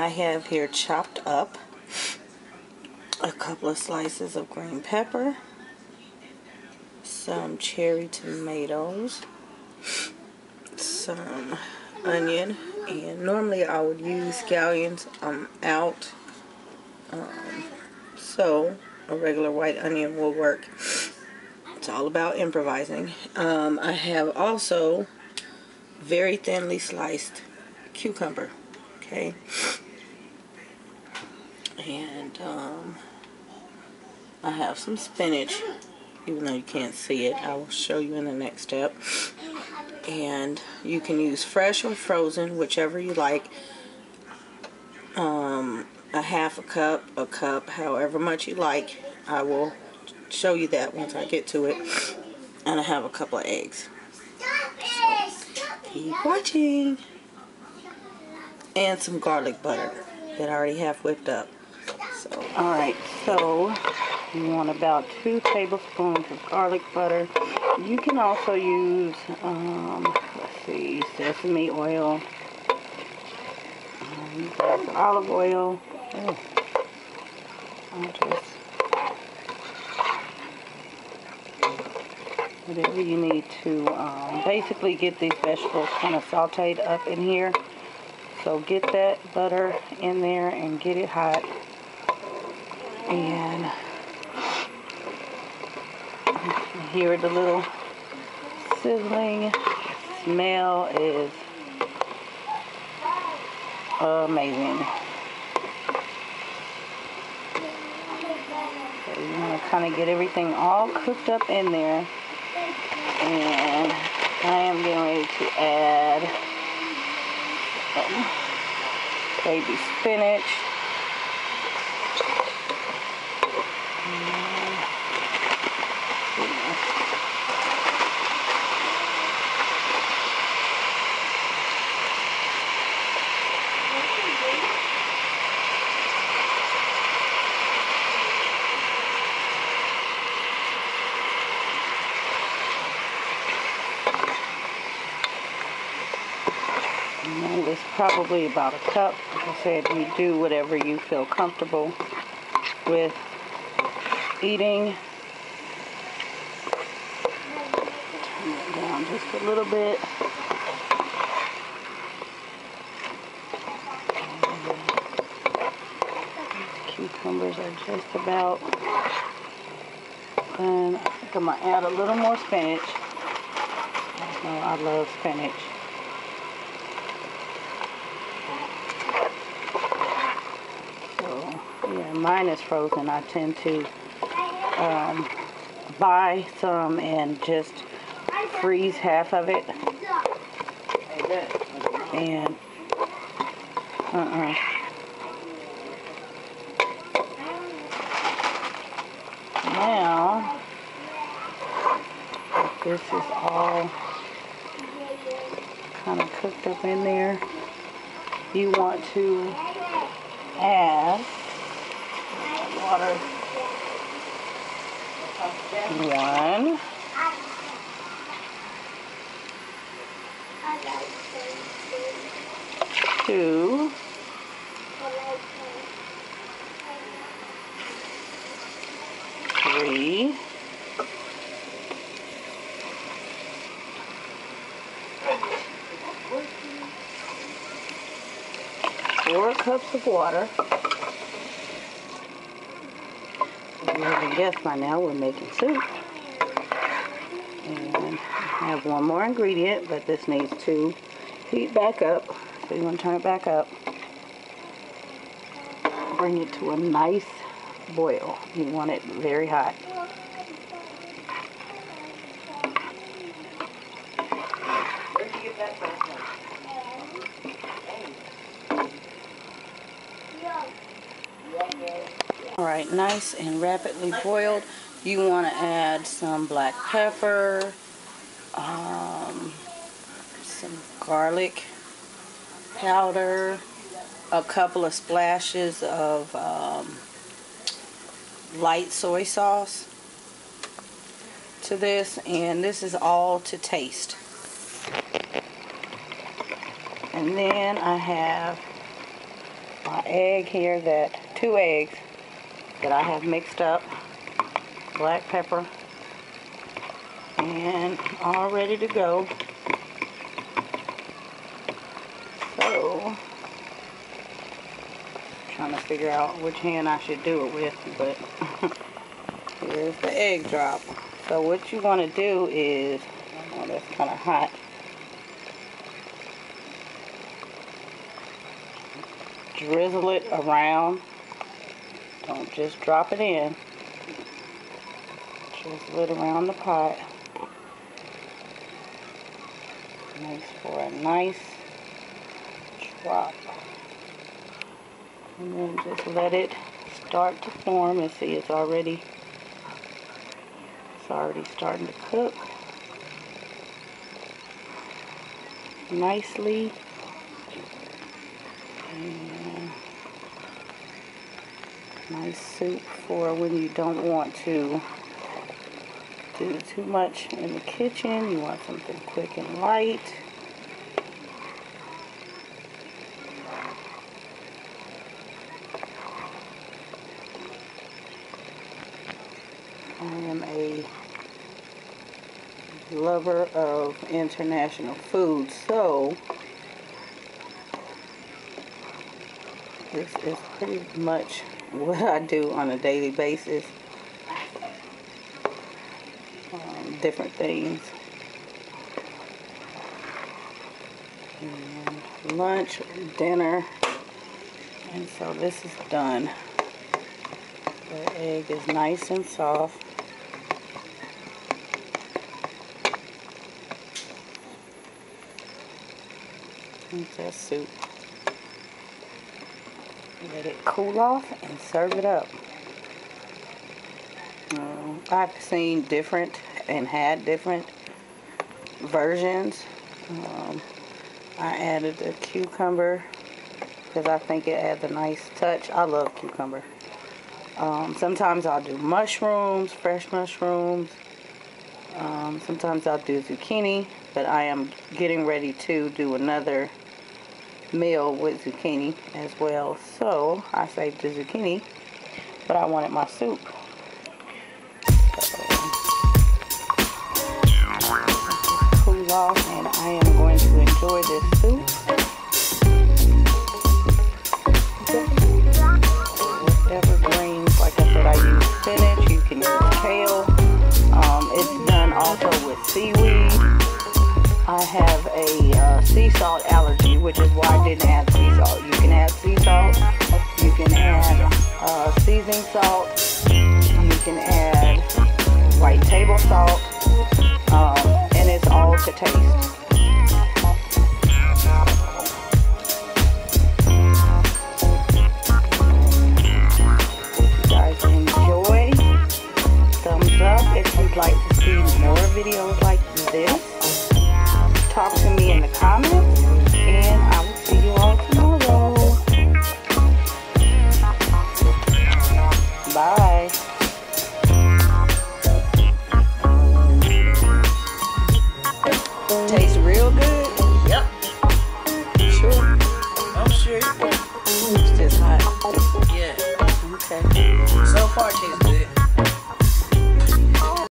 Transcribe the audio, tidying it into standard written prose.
have here chopped up a couple of slices of green pepper, some cherry tomatoes, some onion, and normally I would use scallions. I'm out, so a regular white onion will work. It's all about improvising. I have also very thinly sliced cucumber, okay, and I have some spinach, even though you can't see it. I will show you in the next step. And you can use fresh or frozen, whichever you like. A half a cup, however much you like. I will show you that once I get to it. And I have a couple of eggs. So, keep watching. And some garlic butter that I already have whipped up. So, alright, so you want about 2 tablespoons of garlic butter. You can also use, let's see, sesame oil. Olive oil. Oh. I'll just, whatever you need to basically get these vegetables kind of sauteed up in here. So get that butter in there and get it hot. And you hear the little sizzling. Smell is amazing. So you want to kind of get everything all cooked up in there. And I am getting ready to add baby spinach. And it's probably about a cup. Like I said, you do whatever you feel comfortable with eating. Turn it down just a little bit. Cucumbers are just about done. I think I'm going to add a little more spinach. I love spinach. So, yeah, mine is frozen. I tend to buy some and just freeze half of it. And now this is all kind of cooked up in there. You want to add water. 1, 2, 3, 4 cups of water. You haven't guessed by now, we're making soup. And I have one more ingredient, but this needs to heat back up. So you want to turn it back up. Bring it to a nice boil. You want it very hot. Where'd you get that from? Alright, nice and rapidly boiled. You want to add some black pepper, some garlic powder, a couple of splashes of light soy sauce to this, and this is all to taste. And then I have my egg here, two eggs that I have mixed up, black pepper, and all ready to go. So, trying to figure out which hand I should do it with, but here's the egg drop. So what you want to do is, oh, that's kind of hot. Drizzle it around. Don't just drop it in. Drizzle it around the pot. Makes for a nice drop. And then just let it start to form, and see it's already starting to cook nicely. And nice soup for when you don't want to do too much in the kitchen. You want something quick and light. I am a lover of international food, so this is pretty much what I do on a daily basis. Different things. And lunch, dinner, and so this is done. The egg is nice and soft. That's that soup. Let it cool off and serve it up. I've seen different and had different versions. I added a cucumber because I think it adds a nice touch. I love cucumber. Sometimes I'll do mushrooms, fresh mushrooms. Sometimes I'll do zucchini, but I am getting ready to do another meal with zucchini as well. So I saved the zucchini, but I wanted my soup. Cool off, and I am going to enjoy this soup. Whatever greens, like I said, I use spinach. You can use kale. It's done also with seaweed. I have a sea salt allergy, which is why I didn't add sea salt. You can add sea salt. You can add seasoning salt. You can add white table salt. And it's all to taste. If you'd like to see more videos like this, talk to me in the comments.